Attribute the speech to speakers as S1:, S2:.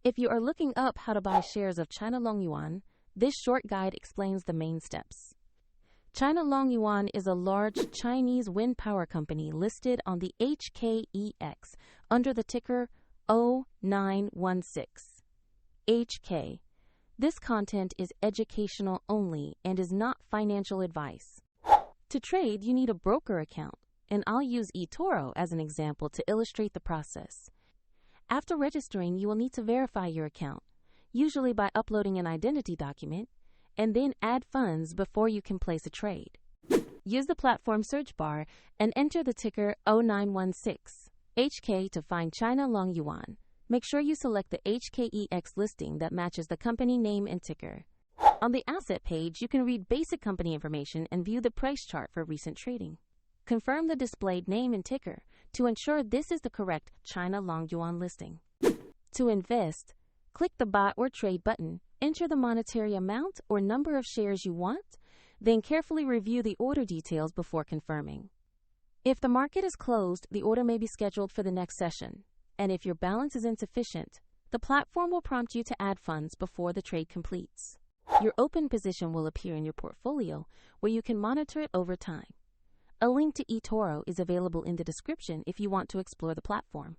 S1: If you are looking up how to buy shares of China Longyuan, this short guide explains the main steps. China Longyuan is a large Chinese wind power company listed on the HKEX under the ticker 0916. HK. This content is educational only and is not financial advice. To trade, you need a broker account, and I'll use eToro as an example to illustrate the process. After registering, you will need to verify your account, usually by uploading an identity document, and then add funds before you can place a trade. Use the platform search bar and enter the ticker 0916 HK to find China Longyuan. Make sure you select the HKEX listing that matches the company name and ticker. On the asset page, you can read basic company information and view the price chart for recent trading. Confirm the displayed name and ticker to ensure this is the correct China Longyuan listing. To invest, click the Buy or Trade button, enter the monetary amount or number of shares you want, then carefully review the order details before confirming. If the market is closed, the order may be scheduled for the next session, and if your balance is insufficient, the platform will prompt you to add funds before the trade completes. Your open position will appear in your portfolio, where you can monitor it over time. A link to eToro is available in the description if you want to explore the platform.